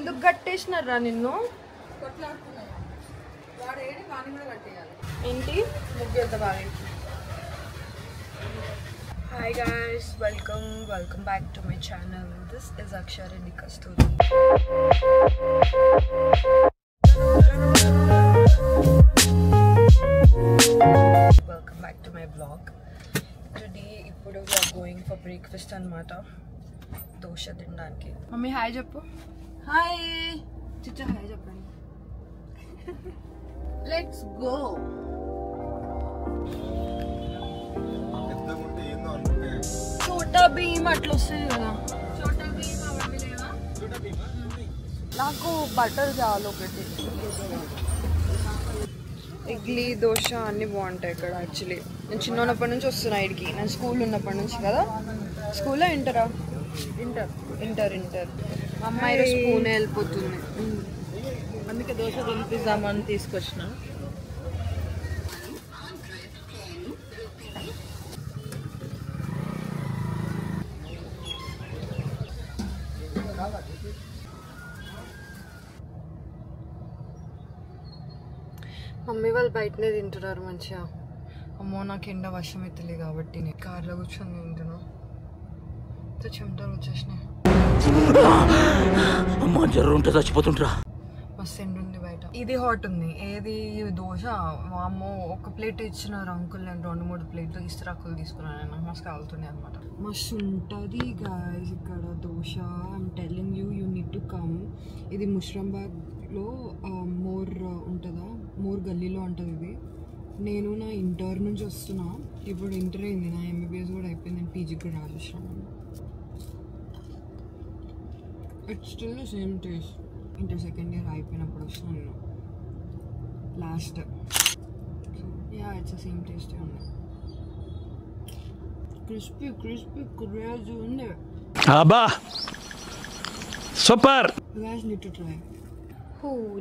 ఎందుకు కట్టేసినారా నిన్ను? ఏంటి ముగ్గు ఎంత బాగా? Hi guys, welcome back to my channel. This is Akshar and Kasturi. Welcome back to my vlog. Today we are going for breakfast anamata. Dosha tindaniki. Mummy hi cheppu. Hi. Chicha hi cheppandi. Let's go. Chota beam atlo vastadi kada. Chota beam avami leva. Chota beam నాకు butter చాలు ఒకటి. ఇడ్లీ దోశ అన్నీ బాగుంటాయి ఇక్కడ. Actually నేను చిన్నప్పటి నుంచి వస్తున్నా ఇడికి. నేను స్కూల్ ఉన్నప్పటి నుంచి కదా. స్కూల్లో ఇంటరా? ఇంటర్ అమ్మాయి స్కూల్ వెళ్ళిపోతుంది. అందుకే దోశ తినిపిద్దామని తీసుకొచ్చిన. మమ్మీ వాళ్ళు బయటనే తింటున్నారు మంచిగా. అమ్మో నాకు ఎండ వర్షం ఎత్తలే కాబట్టి నేను కార్లో కూర్చొని తింటున్నా. చెమటలు వచ్చేసినాయి. మస్తు ఎండ ఉంది బయట. ఇది హాట్ ఉంది. ఏది దోశ వామ్మో ఒక ప్లేట్ ఇచ్చినారు అంకుల్. నేను 2-3 ప్లేట్లు ఇస్తరాకులు తీసుకున్నాను. నేను మస్తు కాలుతుండే అనమాట. మస్తు ఉంటుంది గాయస్ ఇక్కడ dosa. I'm telling you need to come. ఇది ముష్రాబాద్లో మోర్ ఉంటుందా, మోర్ గల్లీలో ఉంటుంది ఇది. నేను నా ఇంటర్ నుంచి వస్తున్నా. ఇప్పుడు ఇంటర్ అయింది, నా ఎంబీబీఎస్ కూడా అయిపోయింది. నేను పీజీకి కూడా రాజేసాను. It's still the same taste. Inter second year అయిపోయినప్పుడు వస్తున్నాను నేను last. Yeah it's the same taste ఉంది. క్రిస్పీ క్రేజీ ఉంది. అబ్బా super. Guys need to try.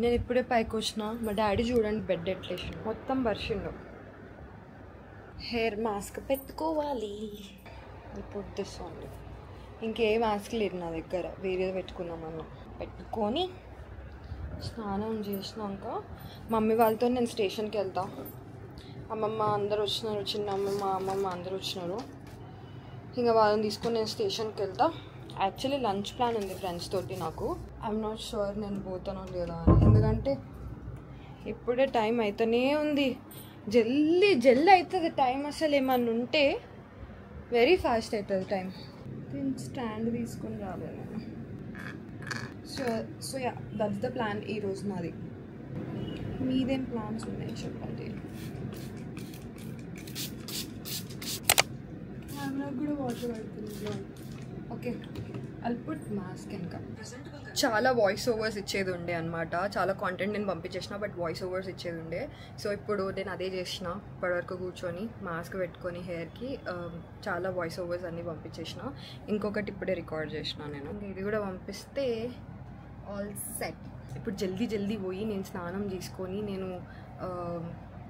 నేను ఇప్పుడే పైకి వచ్చిన. మా డాడీ చూడండి బెడ్ ఎట్లేసిన మొత్తం బర్షిండు. హెయిర్ మాస్క్ పెట్టుకోవాలి. పొద్దుస్తుంది. ఇంకే మాస్క్ లేదు నా దగ్గర. వేరేది పెట్టుకున్నామన్నా. పెట్టుకొని స్నానం చేసినాక మమ్మీ వాళ్ళతో నేను స్టేషన్కి వెళ్తా. అమ్మమ్మ అందరు వచ్చినారు. చిన్న అమ్మమ్మ అమ్మమ్మ అందరు వచ్చినారు. ఇంకా వాళ్ళని తీసుకొని నేను స్టేషన్కి వెళ్తా. యాక్చువల్లీ లంచ్ ప్లాన్ ఉంది ఫ్రెండ్స్ తోటి నాకు. ఐఎమ్ నాట్ షూర్ నేను పోతానో లేదా అని. ఎందుకంటే ఇప్పుడే టైం అవుతూనే ఉంది. జల్దీ అవుతుంది టైం. అసలు ఏమన్నా ఉంటే వెరీ ఫాస్ట్ అవుతుంది టైం. స్టాండ్ తీసుకొని రాలేదు నేను. So yeah that's the plan ఈరోజు నాది. మీదేం ప్లాన్స్ ఉన్నాయి చెప్పండి. కెమెరా కూడా వాటర్ పడుతుంది. Okay I'll put mask. ఇంకా చాలా వాయిస్ ఓవర్స్ ఇచ్చేది ఉండే అనమాట. చాలా కాంటెంట్ నేను పంపించేసిన, బట్ వాయిస్ ఓవర్స్ ఇచ్చేది ఉండే. సో ఇప్పుడు నేను అదే చేసిన. ఇప్పటివరకు కూర్చొని మాస్క్ పెట్టుకొని హెయిర్కి చాలా వాయిస్ ఓవర్స్ అన్నీ పంపించేసిన. ఇంకొకటి ఇప్పుడే రికార్డ్ చేసిన నేను. ఇది కూడా పంపిస్తే ఆల్ సెట్. ఇప్పుడు జల్దీ పోయి నేను స్నానం చేసుకొని నేను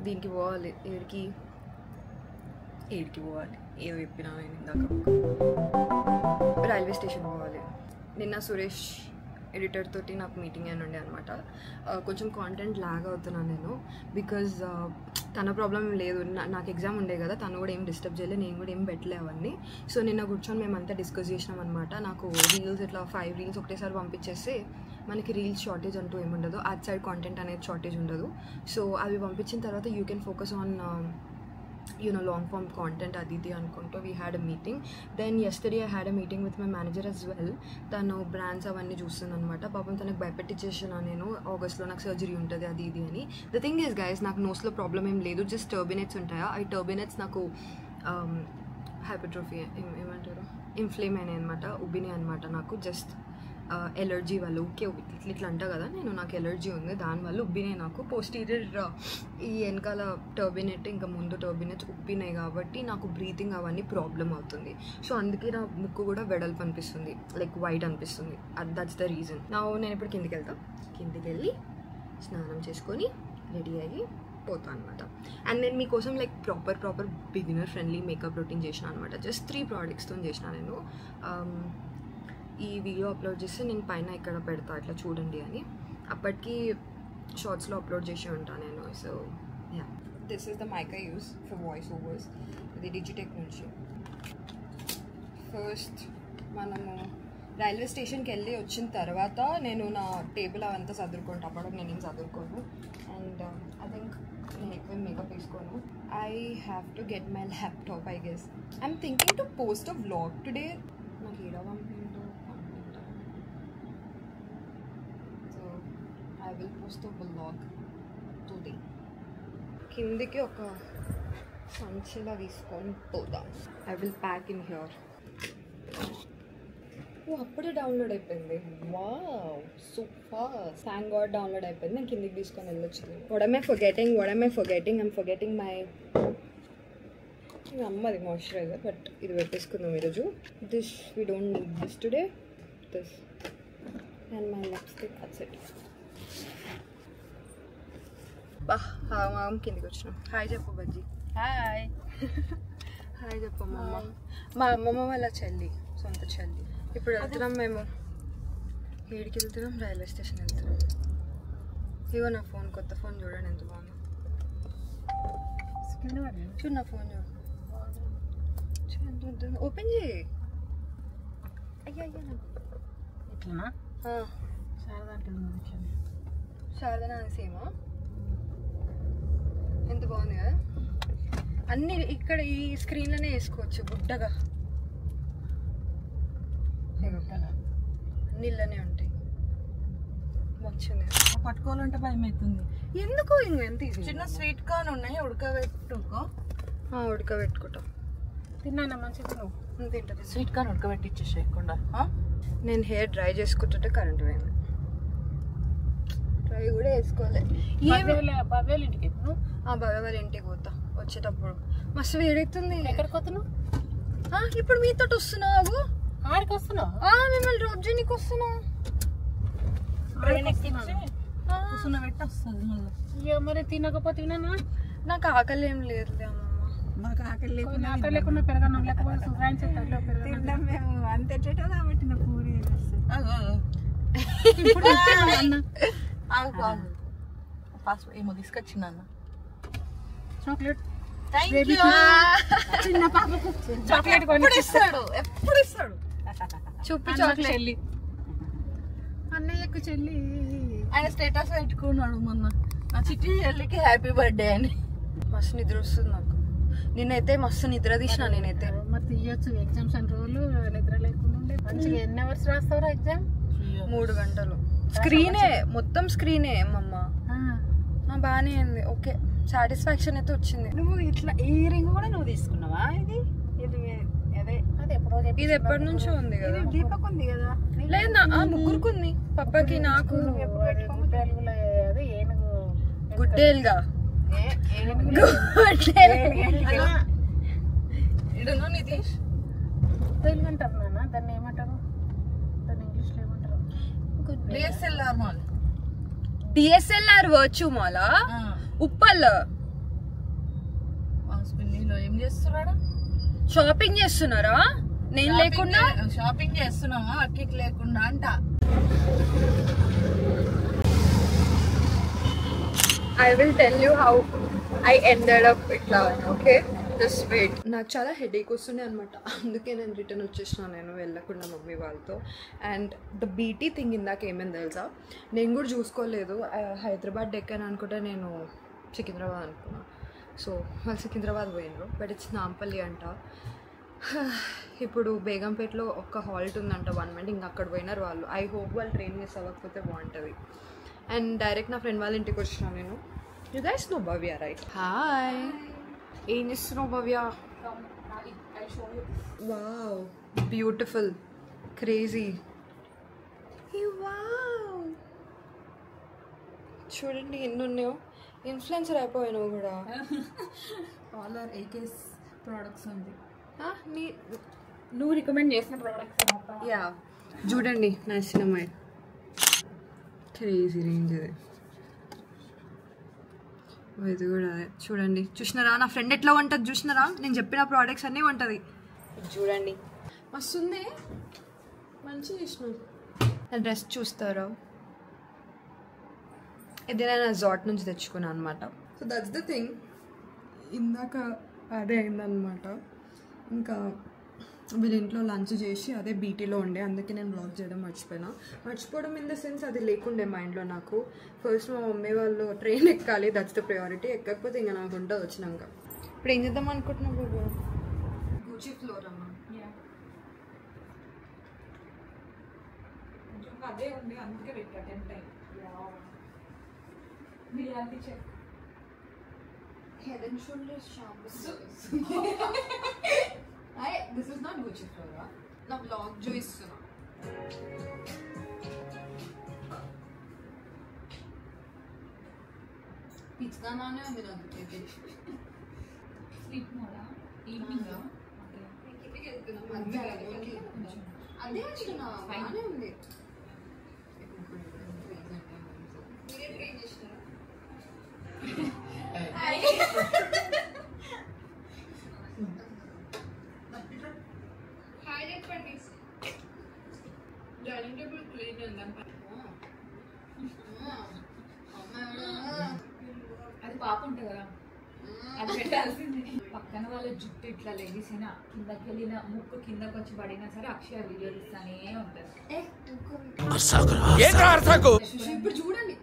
దీనికి పోవాలి. ఏడికి పోవాలి ఏదో చెప్పినా నేను ఇందాక. రైల్వే స్టేషన్ పోవాలి. నిన్న సురేష్ ఎడిటర్ తోటి నాకు మీటింగ్ అని ఉండే అనమాట. కొంచెం కాంటెంట్ లాగ్ అవుతున్నాను నేను. బికాజ్ తన ప్రాబ్లం లేదు. నాకు ఎగ్జామ్ ఉండే కదా. తను కూడా ఏం డిస్టర్బ్ చేయలేదు, నేను కూడా ఏం పెట్టలే అవన్నీ. సో నిన్న కూర్చొని మేమంతా డిస్కస్ చేసినాం అనమాట. నాకు రీల్స్ ఇట్లా 5 రీల్స్ ఒకటేసారి పంపించేస్తే మనకి రీల్స్ షార్టేజ్ అంటూ ఏముండదు. అట్ సైడ్ కాంటెంట్ అనేది షార్టేజ్ ఉండదు. సో అవి పంపించిన తర్వాత you can focus on long form content aditi anukunto. We had a meeting. Then yesterday I had a meeting with my manager as well. Tanu brands avanni chustunna anamata. Papam tanaku bhayapettichesina nenu August lo నాకు surgery ఉంటుంది అది ఇది అని. The thing is guys నాకు నోస్లో problem ఏం లేదు. Just turbinates ఉంటాయా. ఆ టర్బినేట్స్ నాకు హైపర్ట్రోఫీ ఏమంటారు ఇన్ఫ్లేమ్ అయినాయి అనమాట. ఉబ్బినాయి అనమాట. నాకు జస్ట్ ఎలర్జీ వల్ల ఊకే ఇట్లా అంటా కదా నేను. నాకు ఎలర్జీ ఉంది, దానివల్ల ఉబ్బినాయి నాకు. పోస్టీరియర్ ఈ వెనకాల టర్బినెట్ ఇంకా ముందు టర్బినెట్స్ ఉబ్బినాయి కాబట్టి నాకు బ్రీతింగ్ అవన్నీ ప్రాబ్లం అవుతుంది. సో అందుకే నా ముక్కు కూడా వెడల్పు అనిపిస్తుంది, లైక్ వైట్ అనిపిస్తుంది. That's the reason. నేను ఇప్పుడు కిందికి వెళ్తాను. కిందికి వెళ్ళి స్నానం చేసుకొని రెడీ అయ్యి పోతాను అనమాట. అండ్ నేను మీకోసం like proper beginner friendly makeup routine చేసిన అనమాట. జస్ట్ 3 ప్రోడక్ట్స్తో చేసిన నేను. ఈ వీడియో అప్లోడ్ చేస్తే నేను పైన ఇక్కడ పెడతా అట్లా చూడండి అని. అప్పటికి షార్ట్స్లో అప్లోడ్ చేసి ఉంటాను నేను. So yeah, this is the mic I use for voice overs. ఇది డిజిటెక్ నుంచి. ఫస్ట్ మనము రైల్వే స్టేషన్కి వెళ్ళి వచ్చిన తర్వాత నేను నా టేబుల్ అవంతా చదువుకుంటా. అప్పుడు నేను ఏం చదువుకోను. అండ్ ఐ థింక్ నేను ఎక్కువ మేకప్ వేసుకోను. I have to get my laptop I guess. I'm thinking to post a vlog today. నాకు ఏడా పంపిందో పంపింటా. So I will post a vlog today. కిందికి ఒక సంచిలా తీసుకొని పోదాం. I will pack in here. అప్పుడే డౌన్లోడ్ అయిపోయింది. Wow, super. Thank God download అయిపోయింది. నేను కిందికి తీసుకొని వెళ్ళొచ్చు. What am I forgetting? I'm forgetting my అమ్మది మాయిశ్చరైజర్, బట్ ఇది పెట్టేసుకుందాం ఈరోజు. This we don't need this today. This and my lipstick, that's it. కిందికి వచ్చినాం. హాయ్ చెప్పు బజ్జీ. హాయ్. హాయ్ చెప్పు అమ్మమ్మ. మా అమ్మమ్మ వాళ్ళ చెల్లి, సొంత చెల్లి. ఇప్పుడు వెళ్తున్నాం మేము. ఏడికి వెళ్తున్నాం? రైల్వే స్టేషన్ వెళ్తున్నాం. ఇగో నా ఫోన్, కొత్త ఫోన్ చూడండి ఎంత బాగుంది. చూడు నా ఫోన్, చూడు. ఓపెన్ చేయి. అయ్యా ఇట్లనా? శారదా సేమా? ఎంత బాగుంది కదా. అన్నీ ఇక్కడ ఈ స్క్రీన్లోనే వేసుకోవచ్చు బుడ్డగా. అన్ని ఇళ్ళనే ఉంటాయి. మంచిగా పట్టుకోవాలంటే భయం అవుతుంది. ఎందుకు ఎంత చిన్న స్వీట్ కార్న్ ఉన్నాయి, ఉడకబెట్టుకో. ఉడకబెట్టుకుంటాం. తిన్నానా మంచిగా? నువ్వు తింటుంది. స్వీట్ కార్న్ ఉడకబెట్టి ఇచ్చేసేయకుండా. నేను హెయిర్ డ్రై చేసుకుంటుంటే కరెంట్ పోయింది. డ్రై కూడా వేసుకోవాలి. భవ్యాల ఇంటికి భవ్య వాళ్ళ ఇంటికి పోతా. వచ్చేటప్పుడు మస్తు వేడెక్కుతుంది. ఎక్కడికి పోతున్నావు? ఇప్పుడు మీతో వస్తున్నావు. ఆడికి వస్తున్నావు? మిమ్మల్ని డ్రాప్ చేయడానికి వస్తున్నా. మరి తినకపోతే తిన్నానా? నాకు ఆకలి ఏం లేదు అమ్మమ్మ. మాకు ఆకలి లేకుండా పెరగనం లేకపోతే తింటాం మేము. అంతేటో కాబట్టి నా పూరి ఏమో తీసుకొచ్చిన చాక్లెట్. చిన్న పాపకు చాక్లెట్ ఎప్పుడు ఇస్తాడు చూపి చాక్లెట్. అన్నయ్యకు చెల్లి ఆయన స్టేటస్ పెట్టుకున్నాడు మొన్న, నా చిట్టి చెల్లికి హ్యాపీ బర్త్డే అని. మస్తు నిద్ర వస్తుంది నాకు. నేనైతే మస్తు నిద్ర తీసిన. నేనైతే మరి తీయొచ్చు. ఎగ్జామ్స్ అన్ని రోజులు నిద్ర లేకుండా ఉండే. మంచిగా ఎన్ని అవర్స్ రాస్తావు ఎగ్జామ్? 3 గంటలు. స్క్రీనే, మొత్తం స్క్రీనే అమ్మమ్మ. బాగానే అయింది. ఓకే, సాటిస్ఫాక్షన్ అయితే వచ్చింది. నువ్వు ఇట్లా ఈ రింగ్ కూడా నువ్వు తీసుకున్నావా? ఇది ఇది ఎప్పటి నుంచో ఉంది కదా. దీపక్ ఉంది కదా? లేదు, ముగ్గురికి ఉంది. పప్పకి, నాకు. గుడ్డేలుగా నితీష్ తెలుగు అంటారు నాన్న. దాన్ని ఏమంటారు? దాన్ని ఇంగ్లీష్లో ఏమంటారు? DSLR mall. డిఎస్ఎల్ఆర్ వర్చు మాలా? ఉప్పల్. ఏం చేస్తున్నాడు? షాపింగ్ చేస్తున్నారా? నేను లేకుండా షాపింగ్ చేస్తున్నావా? అక్కికి లేకుండా అంట. I will tell you how I ended up ఇట్లా. Okay, just wait. నాకు చాలా హెడేక్ వస్తుండే అనమాట. అందుకే నేను రిటర్న్ వచ్చేసిన, నేను వెళ్ళకుండా మమ్మీ వాళ్ళతో. అండ్ ద బీటీ థింగ్ ఇందాక ఏమైంది తెలుసా, నేను కూడా చూసుకోలేదు. హైదరాబాద్ ఎక్కాను అనుకుంటే నేను సికింద్రాబాద్ అనుకున్నా. సో వాళ్ళు సికింద్రాబాద్ పోయినరు, బట్ ఇట్స్ నాంపల్లి అంట. ఇప్పుడు బేగంపేటలో ఒక హాల్ట్ ఉందంట 1 minute. ఇంకా అక్కడ పోయినారు వాళ్ళు. ఐ హోప్ వాళ్ళు ట్రైన్ మిస్ అవ్వకపోతే బాగుంటుంది. అండ్ డైరెక్ట్ నా ఫ్రెండ్ వాళ్ళ ఇంటికి వచ్చినా నేను. You guys know Bhavya right? Hi, ఏం చేస్తున్నావు Bhavya? Wow, beautiful, crazy. Wow, చూడండి ఎన్ని ఉన్నాయో. ఇన్ఫ్లుయెన్సర్ అయిపోయావు నువ్వు కూడా. ఆల్ ఆర్ ఏకేస్ ప్రోడక్ట్స్ ఉంది. నువ్వు రికమెండ్ చేసిన ప్రోడక్ట్స్. యా, చూడండి నా సినిమా క్రేజీ రేంజ్. ఇది కూడా అదే చూడండి. చూసినారా నా ఫ్రెండ్ ఎట్లా ఉంటుంది? చూసినారా? నేను చెప్పిన ప్రోడక్ట్స్ అన్నీ ఉంటుంది. చూడండి, మస్తుంది. మంచిగా ఇష్టం. నా డ్రెస్ చూస్తారా, ఇది నేను జాట్ నుంచి తెచ్చుకున్నాను అనమాట. So that's the thing. ఇందాక అదే అయిందనమాట. ఇంకా వీళ్ళ ఇంట్లో లంచ్ చేసి అదే బీటీలో ఉండే, అందుకే నేను బ్లాగ్ చేయడం మర్చిపోవడం ఇన్ ద సెన్స్ అది లేకుండే మైండ్లో నాకు. ఫస్ట్ మా మమ్మీ వాళ్ళు ట్రైన్ ఎక్కాలి, దట్స్ ద ప్రయారిటీ. ఎక్కకపోతే ఇంకా నాకు ఉంటుంది వచ్చినాక. ఇప్పుడు ఏం చేద్దాం అనుకుంటున్నావు బాబు? గూచి ఫ్లోర్ అమ్మా. అదే ఉంది, అందుకే పెట్టా 10 time. Biryani check Head and Shoulders shampoo. This is not Gucci Flora. Na vlog jo istuna. Pizza nane undi నాకు అయితే. స్లీప్ మోడా ఈవినింగ్ గా ఇంటికి వెళ్తున్నాం. అదే అంటున్నా, బాగానే ఉంది. మీరే ట్రై చేసినారా? హాయ్ చెప్పండి. డైనింగ్ టేబుల్ క్లీన్ ఉందా? అది పాప ఉంటుంది కదా, అది పెట్టాల్సింది. పక్కన వాళ్ళ జుట్టు ఇట్లా లెగిసిన కిందకి వెళ్ళిన ముక్కు కిందకి వచ్చి పడినా సరే అక్షయ వీడియో ఇస్తానే ఉంటుంది. ఇప్పుడు చూడండి,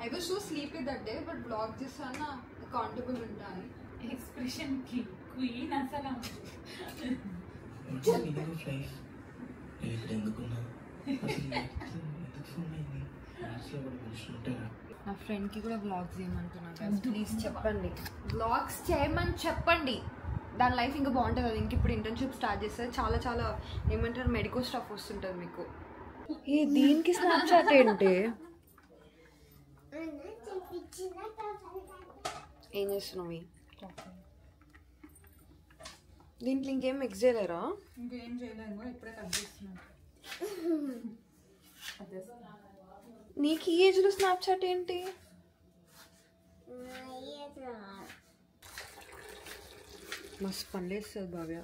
I was so sleepy that day, but vlog చేసానా అకౌంటబుల్ ఉంటాను. ఎక్స్ప్రెషన్ కి క్వీన్ అసలు. నా ఫ్రెండ్కి కూడా వ్లాగ్స్ చేయమంటున్నాను. ప్లీజ్ చెప్పండి, వ్లాగ్స్ చేయమని చెప్పండి. దాని లైఫ్ ఇంకా బాగుంటుంది. అది ఇంక ఇప్పుడు ఇంటర్న్షిప్ స్టార్ట్ చేస్తే చాలా చాలా ఏమంటారు మెడికల్ స్టాఫ్ వస్తుంటుంది మీకు. ఏ దీనికి స్నాప్చాట్ ఏంటి? ఏం చేస్తున్నావు? దీంట్లో ఇంకేం మిక్స్ చేయలేరా? ఇంకేం చేయలేము, ఇప్పుడే కట్ చేస్తున్నాను. నీకు ఈ ఏజ్లో స్నాప్చాట్ ఏంటి? మస్తు పనిలేస్తుంది భవ్య.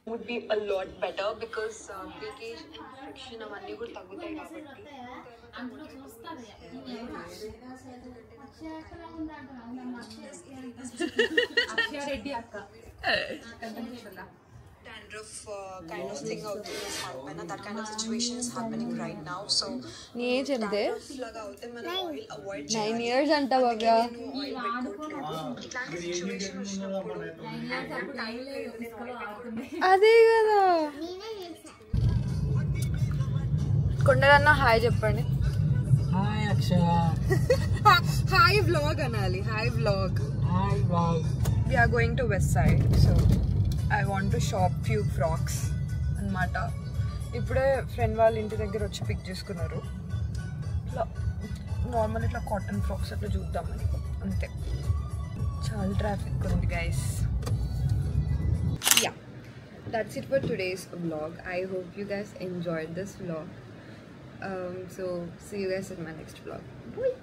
would be a lot better because leakage and friction అవన్నీ కూడా తగ్గుతాయి కాబట్టి. అక్షయ రెడ్డి అక్క Dandruff kind of thing out there is happening. That kind of situation is happening right now. So నీ ఏజ్ ఎంతే? లాగా అవుతే మనం ఆయిల్ అవాయిడ్ చేయాలి. 9 years అంట భవ్య. ఇట్లాంటి సిచువేషన్ వచ్చినప్పుడు అదే కదా. కొండలన్న హాయ్ చెప్పండి. హాయ్ అక్షయ. హాయ్ వ్లాగ్ అనాలి. Hi vlog. Hi vlog. We are going to West Side, so I want to shop few frocks అన్నమాట. ఇప్పుడే ఫ్రెండ్ వాళ్ళ ఇంటి దగ్గర వచ్చి పిక్ చేసుకున్నారు. ఇట్లా నార్మల్ ఇట్లా కాటన్ ఫ్రాక్స్ అట్లా చూద్దామని అంతే. చాలా ట్రాఫిక్ ఉంది guys. Yeah, that's it for today's vlog. I hope you guys enjoyed this vlog. So see you guys in my next vlog. Bye.